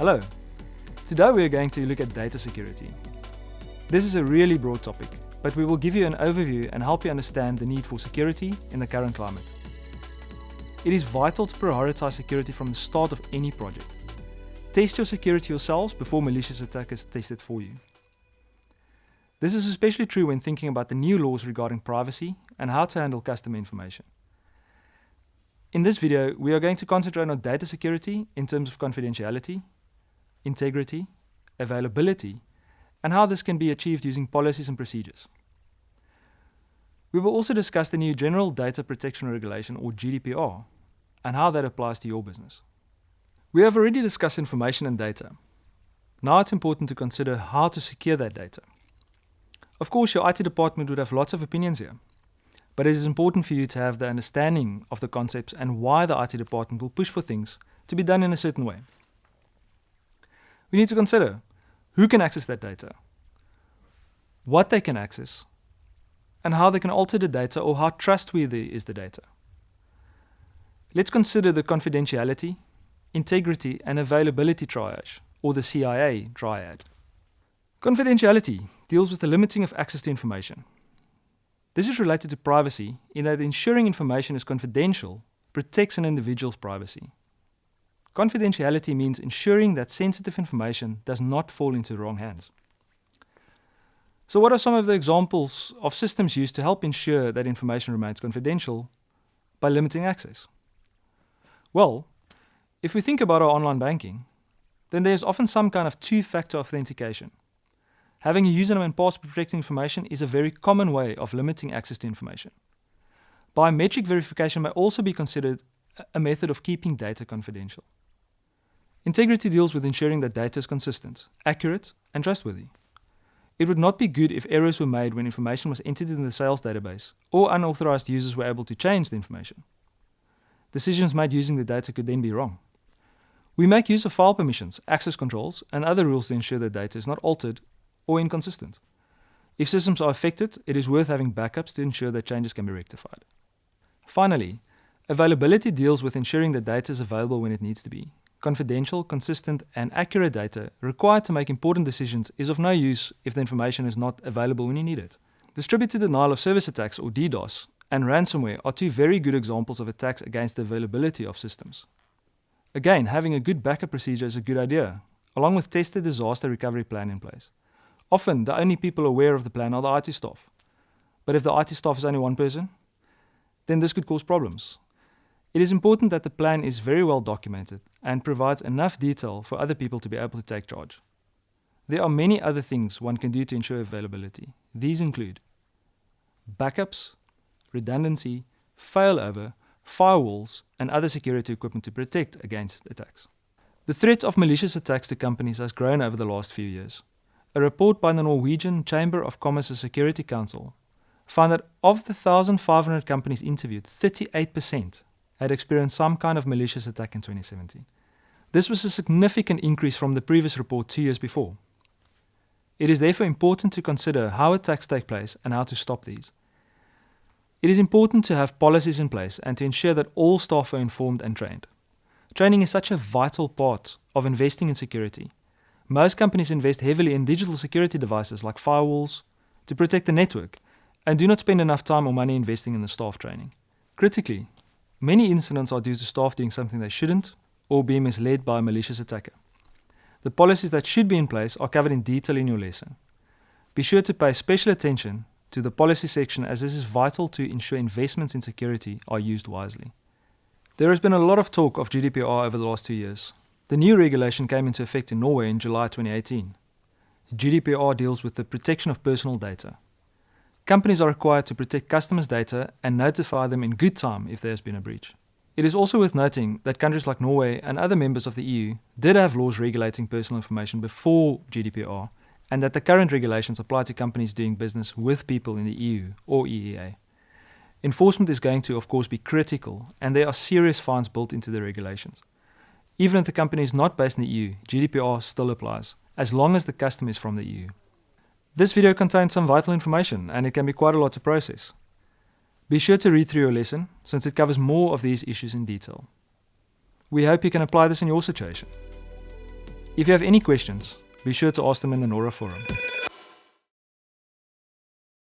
Hello. Today we are going to look at data security. This is a really broad topic, but we will give you an overview and help you understand the need for security in the current climate. It is vital to prioritize security from the start of any project. Test your security yourselves before malicious attackers test it for you. This is especially true when thinking about the new laws regarding privacy and how to handle customer information. In this video, we are going to concentrate on data security in terms of confidentiality, integrity, availability, and how this can be achieved using policies and procedures. We will also discuss the new General Data Protection Regulation, or GDPR, and how that applies to your business. We have already discussed information and data. Now it's important to consider how to secure that data. Of course, your IT department would have lots of opinions here, but it is important for you to have the understanding of the concepts and why the IT department will push for things to be done in a certain way. We need to consider who can access that data, what they can access, and how they can alter the data or how trustworthy is the data. Let's consider the confidentiality, integrity, and availability triage, or the CIA triad. Confidentiality deals with the limiting of access to information. This is related to privacy in that ensuring information is confidential protects an individual's privacy. Confidentiality means ensuring that sensitive information does not fall into the wrong hands. So what are some of the examples of systems used to help ensure that information remains confidential by limiting access? Well, if we think about our online banking, then there's often some kind of two-factor authentication. Having a username and password protecting information is a very common way of limiting access to information. Biometric verification may also be considered a method of keeping data confidential. Integrity deals with ensuring that data is consistent, accurate, and trustworthy. It would not be good if errors were made when information was entered in the sales database or unauthorized users were able to change the information. Decisions made using the data could then be wrong. We make use of file permissions, access controls, and other rules to ensure that data is not altered or inconsistent. If systems are affected, it is worth having backups to ensure that changes can be rectified. Finally, availability deals with ensuring that data is available when it needs to be. Confidential, consistent, and accurate data required to make important decisions is of no use if the information is not available when you need it. Distributed denial of service attacks, or DDoS, and ransomware are two very good examples of attacks against the availability of systems. Again, having a good backup procedure is a good idea, along with tested disaster recovery plan in place. Often, the only people aware of the plan are the IT staff. But if the IT staff is only one person, then this could cause problems. It is important that the plan is very well documented and provides enough detail for other people to be able to take charge. There are many other things one can do to ensure availability. These include backups, redundancy, failover, firewalls, and other security equipment to protect against attacks. The threat of malicious attacks to companies has grown over the last few years. A report by the Norwegian Chamber of Commerce's Security Council found that of the 1,500 companies interviewed, 38% had experienced some kind of malicious attack in 2017. This was a significant increase from the previous report 2 years before. It is therefore important to consider how attacks take place and how to stop these. It is important to have policies in place and to ensure that all staff are informed and trained. Training is such a vital part of investing in security. Most companies invest heavily in digital security devices like firewalls to protect the network and do not spend enough time or money investing in the staff training. Critically, many incidents are due to staff doing something they shouldn't or being misled by a malicious attacker. The policies that should be in place are covered in detail in your lesson. Be sure to pay special attention to the policy section, as this is vital to ensure investments in security are used wisely. There has been a lot of talk of GDPR over the last 2 years. The new regulation came into effect in Norway in July 2018. GDPR deals with the protection of personal data. Companies are required to protect customers' data and notify them in good time if there has been a breach. It is also worth noting that countries like Norway and other members of the EU did have laws regulating personal information before GDPR, and that the current regulations apply to companies doing business with people in the EU or EEA. Enforcement is going to, of course, be critical, and there are serious fines built into the regulations. Even if the company is not based in the EU, GDPR still applies, as long as the customer is from the EU. This video contains some vital information, and it can be quite a lot to process. Be sure to read through your lesson, since it covers more of these issues in detail. We hope you can apply this in your situation. If you have any questions, be sure to ask them in the Nora forum.